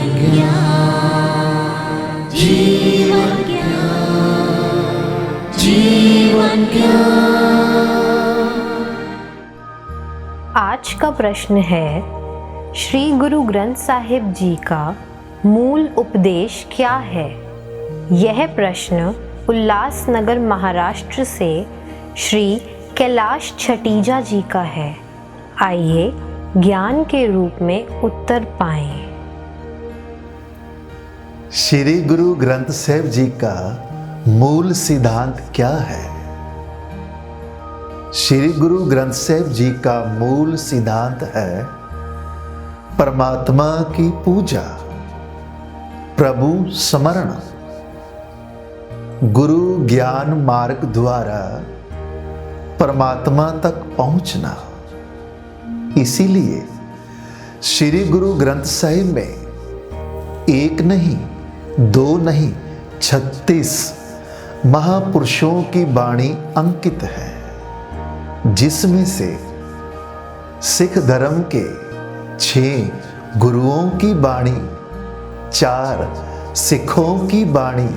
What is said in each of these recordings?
ज्ञान, जीवन ज्ञान, जीवन ज्ञान। आज का प्रश्न है, श्री गुरु ग्रंथ साहिब जी का मूल उपदेश क्या है? यह प्रश्न उल्लासनगर महाराष्ट्र से श्री कैलाश छटीजा जी का है। आइए ज्ञान के रूप में उत्तर पाएं। श्री गुरु ग्रंथ साहिब जी का मूल सिद्धांत क्या है? श्री गुरु ग्रंथ साहिब जी का मूल सिद्धांत है परमात्मा की पूजा, प्रभु स्मरण, गुरु ज्ञान मार्ग द्वारा परमात्मा तक पहुंचना। इसीलिए श्री गुरु ग्रंथ साहिब में एक नहीं, दो नहीं, 36 महापुरुषों की वाणी अंकित है, जिसमें से सिख धर्म के 6 गुरुओं की वाणी, 4 सिखों की वाणी,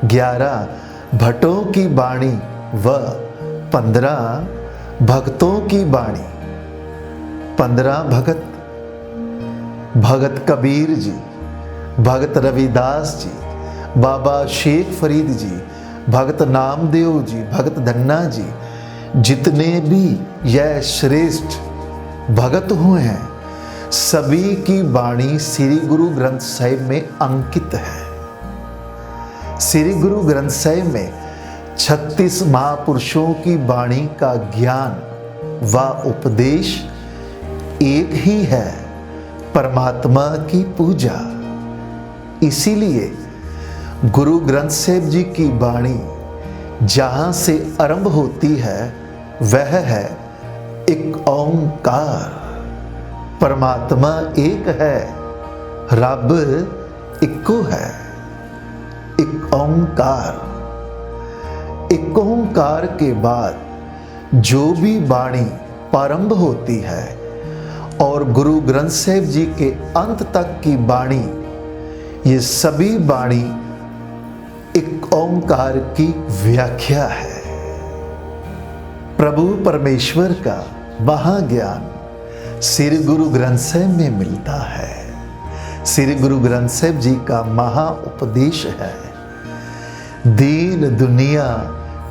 11 भट्टों की वाणी व 15 भक्तों की वाणी। 15 भगत कबीर जी, भगत रविदास जी, बाबा शेख फरीद जी, भगत नामदेव जी, भगत धन्ना जी, जितने भी यह श्रेष्ठ भगत हुए हैं, सभी की वाणी श्री गुरु ग्रंथ साहिब में अंकित है। श्री गुरु ग्रंथ साहिब में 36 महापुरुषों की वाणी का ज्ञान व उपदेश एक ही है, परमात्मा की पूजा। इसीलिए गुरु ग्रंथ साहिब जी की वाणी जहां से आरंभ होती है वह है एक ओंकार। परमात्मा एक है, रब इक्को है। एक ओंकार। एक ओंकार के बाद जो भी वाणी प्रारंभ होती है और गुरु ग्रंथ साहिब जी के अंत तक की वाणी, ये सभी वाणी एक ओंकार की व्याख्या है। प्रभु परमेश्वर का महाज्ञान श्री गुरु ग्रंथ साहिब में मिलता है। श्री गुरु ग्रंथ साहिब जी का महा उपदेश है, दीन दुनिया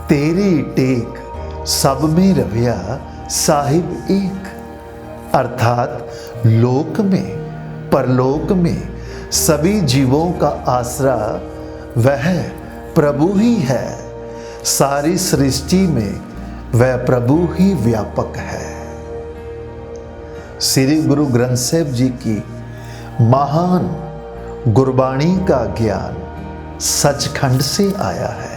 तेरी टेक, सब में रविया साहिब एक। अर्थात लोक में परलोक में सभी जीवों का आसरा वह प्रभु ही है। सारी सृष्टि में वह प्रभु ही व्यापक है। श्री गुरु ग्रंथ साहिब जी की महान गुरबाणी का ज्ञान सचखंड से आया है।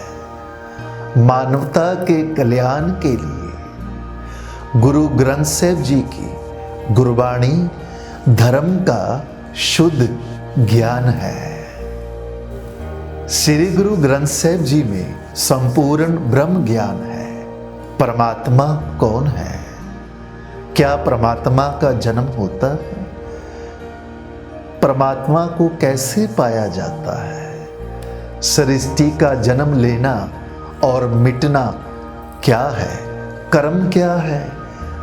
मानवता के कल्याण के लिए गुरु ग्रंथ साहिब जी की गुरबाणी धर्म का शुद्ध ज्ञान है। श्री गुरु ग्रंथ साहिब जी में संपूर्ण ब्रह्म ज्ञान है। परमात्मा कौन है? क्या परमात्मा का जन्म होता है? परमात्मा को कैसे पाया जाता है? सृष्टि का जन्म लेना और मिटना क्या है? कर्म क्या है?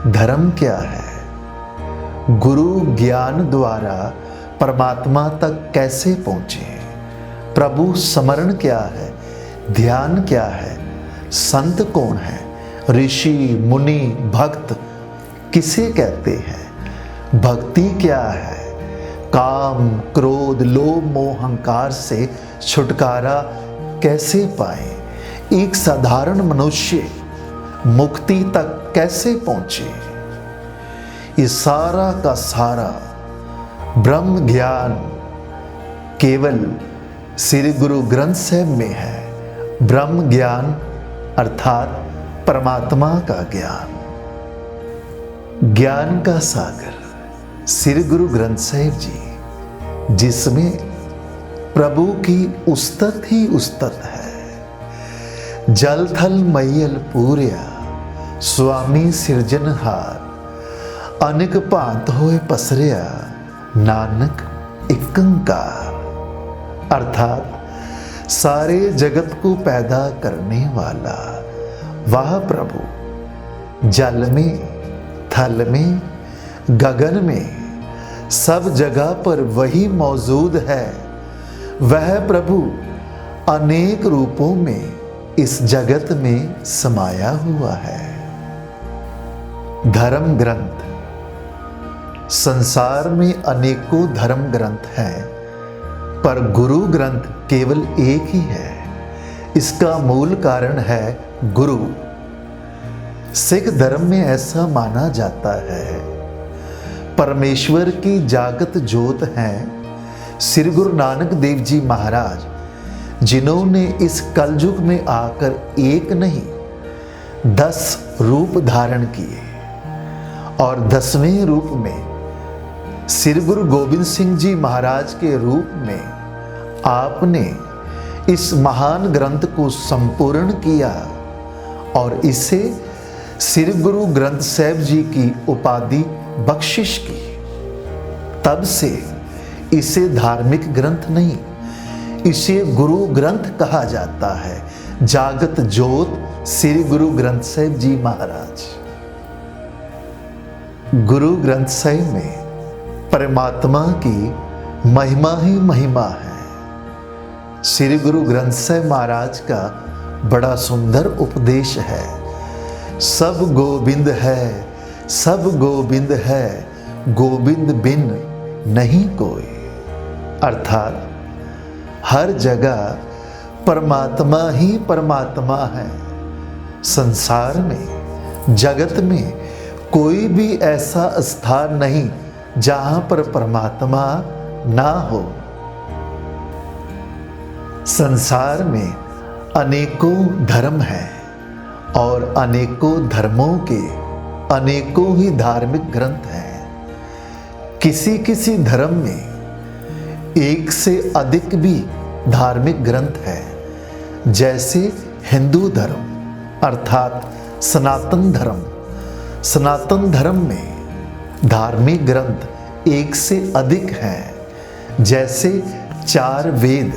धर्म क्या है? गुरु ज्ञान द्वारा परमात्मा तक कैसे पहुंचे? प्रभु स्मरण क्या है? ध्यान क्या है? संत कौन है? ऋषि मुनि भक्त किसे कहते हैं? भक्ति क्या है? काम क्रोध लोभ मोह अहंकार से छुटकारा कैसे पाए? एक साधारण मनुष्य मुक्ति तक कैसे पहुंचे? ये सारा का सारा ब्रह्म ज्ञान केवल श्री गुरु ग्रंथ साहिब में है। ब्रह्म ज्ञान अर्थात परमात्मा का ज्ञान, ज्ञान का सागर श्री गुरु ग्रंथ साहिब जी, जिसमें प्रभु की उस्तत ही उस्तत है। जल थल मैयल पूर्या स्वामी सिरजनहार, अनेक भांत होए पसरिया नानक एकंकार, अर्थात सारे जगत को पैदा करने वाला वह प्रभु जल में, थल में, गगन में, सब जगह पर वही मौजूद है। वह प्रभु अनेक रूपों में इस जगत में समाया हुआ है। धर्म ग्रंथ, संसार में अनेकों धर्म ग्रंथ हैं, पर गुरु ग्रंथ केवल एक ही है। इसका मूल कारण है गुरु। सिख धर्म में ऐसा माना जाता है, परमेश्वर की जागत ज्योत हैं श्री गुरु नानक देव जी महाराज, जिन्होंने इस कलयुग में आकर एक नहीं 10 रूप धारण किए, और 10वें रूप में श्री गुरु गोविंद सिंह जी महाराज के रूप में आपने इस महान ग्रंथ को संपूर्ण किया और इसे श्री गुरु ग्रंथ साहिब जी की उपाधि बख्शिश की। तब से इसे धार्मिक ग्रंथ नहीं, इसे गुरु ग्रंथ कहा जाता है। जागत ज्योत श्री गुरु ग्रंथ साहिब जी महाराज। गुरु ग्रंथ साहिब में परमात्मा की महिमा ही महिमा है। श्री गुरु ग्रंथ साहिब महाराज का बड़ा सुंदर उपदेश है। सब गोविंद है, सब गोविंद है, गोविंद बिन नहीं कोई। अर्थात हर जगह परमात्मा ही परमात्मा है। संसार में, जगत में कोई भी ऐसा स्थान नहीं जहां पर परमात्मा ना हो। संसार में अनेकों धर्म हैं और अनेकों धर्मों के अनेकों ही धार्मिक ग्रंथ हैं। किसी किसी धर्म में एक से अधिक भी धार्मिक ग्रंथ है। जैसे हिंदू धर्म अर्थात सनातन धर्म, सनातन धर्म में धार्मिक ग्रंथ एक से अधिक हैं। जैसे 4 वेद,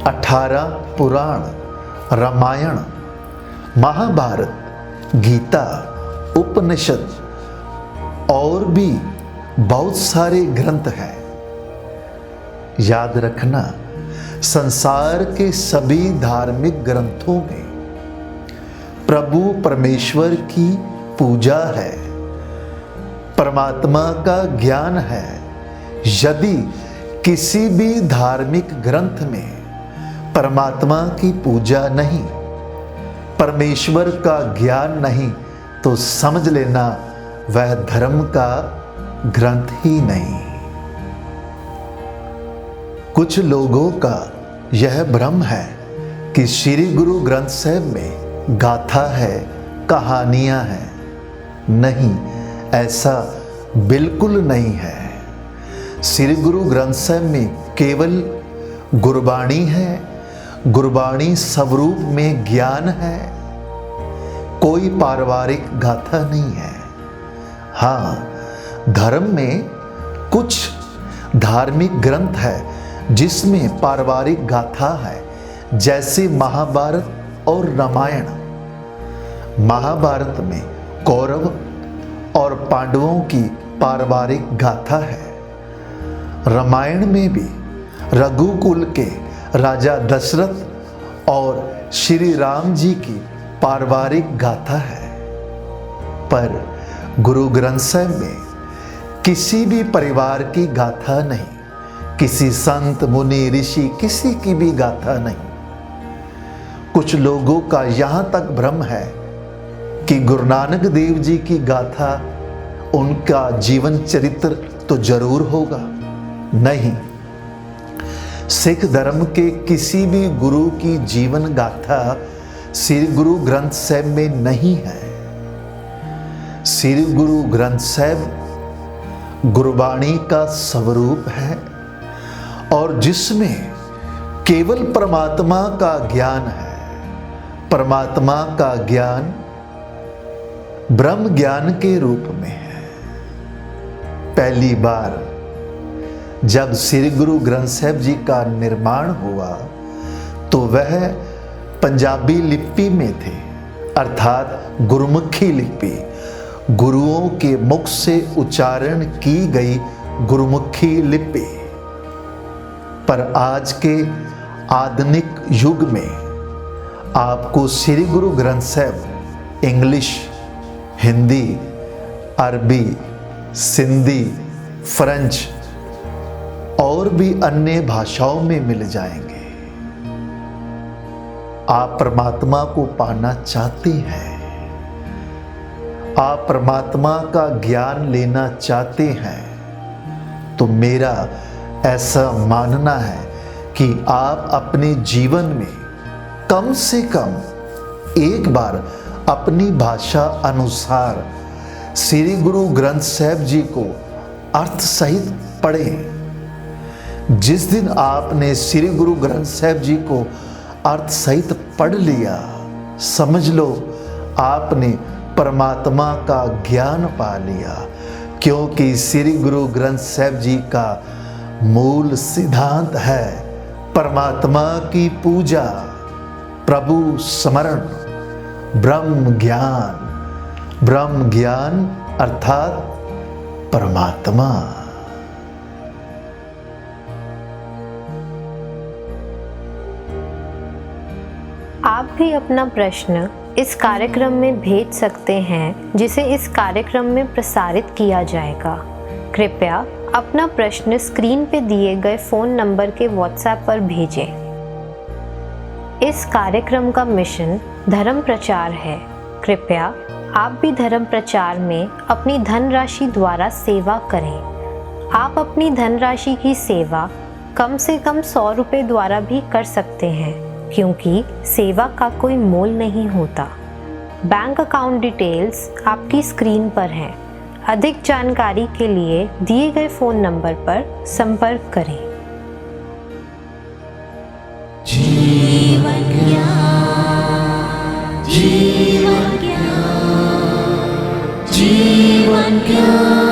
18 पुराण, रामायण, महाभारत, गीता, उपनिषद और भी बहुत सारे ग्रंथ हैं। याद रखना, संसार के सभी धार्मिक ग्रंथों में प्रभु परमेश्वर की पूजा है, परमात्मा का ज्ञान है। यदि किसी भी धार्मिक ग्रंथ में परमात्मा की पूजा नहीं, परमेश्वर का ज्ञान नहीं, तो समझ लेना वह धर्म का ग्रंथ ही नहीं। कुछ लोगों का यह भ्रम है कि श्री गुरु ग्रंथ साहिब में गाथा है, कहानियां हैं। नहीं, ऐसा बिल्कुल नहीं है। श्री गुरु ग्रंथ साहिब में केवल गुरबाणी है। गुरबाणी स्वरूप में ज्ञान है, कोई पारिवारिक गाथा नहीं है। हाँ, धर्म में कुछ धार्मिक ग्रंथ है जिसमें पारिवारिक गाथा है। जैसे महाभारत और रामायण। महाभारत में कौरव और पांडवों की पारिवारिक गाथा है। रामायण में भी रघुकुल के राजा दशरथ और श्री राम जी की पारिवारिक गाथा है। पर गुरु ग्रंथ साहिब में किसी भी परिवार की गाथा नहीं, किसी संत मुनि ऋषि किसी की भी गाथा नहीं। कुछ लोगों का यहां तक भ्रम है कि गुरु नानक देव जी की गाथा, उनका जीवन चरित्र तो जरूर होगा। नहीं, सिख धर्म के किसी भी गुरु की जीवन गाथा श्री गुरु ग्रंथ साहिब में नहीं है। श्री गुरु ग्रंथ साहिब गुरबाणी का स्वरूप है और जिसमें केवल परमात्मा का ज्ञान है। परमात्मा का ज्ञान ब्रह्म ज्ञान के रूप में है। पहली बार जब श्री गुरु ग्रंथ साहिब जी का निर्माण हुआ तो वह पंजाबी लिपि में थे, अर्थात गुरुमुखी लिपि, गुरुओं के मुख से उच्चारण की गई गुरुमुखी लिपि। पर आज के आधुनिक युग में आपको श्री गुरु ग्रंथ साहिब इंग्लिश, हिंदी, अरबी, सिंधी, फ्रेंच और भी अन्य भाषाओं में मिल जाएंगे। आप परमात्मा को पाना चाहते हैं, आप परमात्मा का ज्ञान लेना चाहते हैं, तो मेरा ऐसा मानना है कि आप अपने जीवन में कम से कम एक बार अपनी भाषा अनुसार श्री गुरु ग्रंथ साहिब जी को अर्थ सहित पढ़ें। जिस दिन आपने श्री गुरु ग्रंथ साहिब जी को अर्थ सहित पढ़ लिया, समझ लो आपने परमात्मा का ज्ञान पा लिया, क्योंकि श्री गुरु ग्रंथ साहिब जी का मूल सिद्धांत है परमात्मा की पूजा, प्रभु स्मरण, ब्रह्म ज्ञान। ब्रह्म ज्ञान अर्थात परमात्मा। आप भी अपना प्रश्न इस कार्यक्रम में भेज सकते हैं, जिसे इस कार्यक्रम में प्रसारित किया जाएगा। कृपया अपना प्रश्न स्क्रीन पे दिए गए फ़ोन नंबर के व्हाट्सएप पर भेजें। इस कार्यक्रम का मिशन धर्म प्रचार है। कृपया आप भी धर्म प्रचार में अपनी धनराशि द्वारा सेवा करें। आप अपनी धनराशि की सेवा कम से कम 100 रुपये द्वारा भी कर सकते हैं, क्योंकि सेवा का कोई मोल नहीं होता। बैंक अकाउंट डिटेल्स आपकी स्क्रीन पर हैं। अधिक जानकारी के लिए दिए गए फ़ोन नंबर पर संपर्क करें। जीवन ज्ञान, जीवन ज्ञान, जीवन ज्ञान।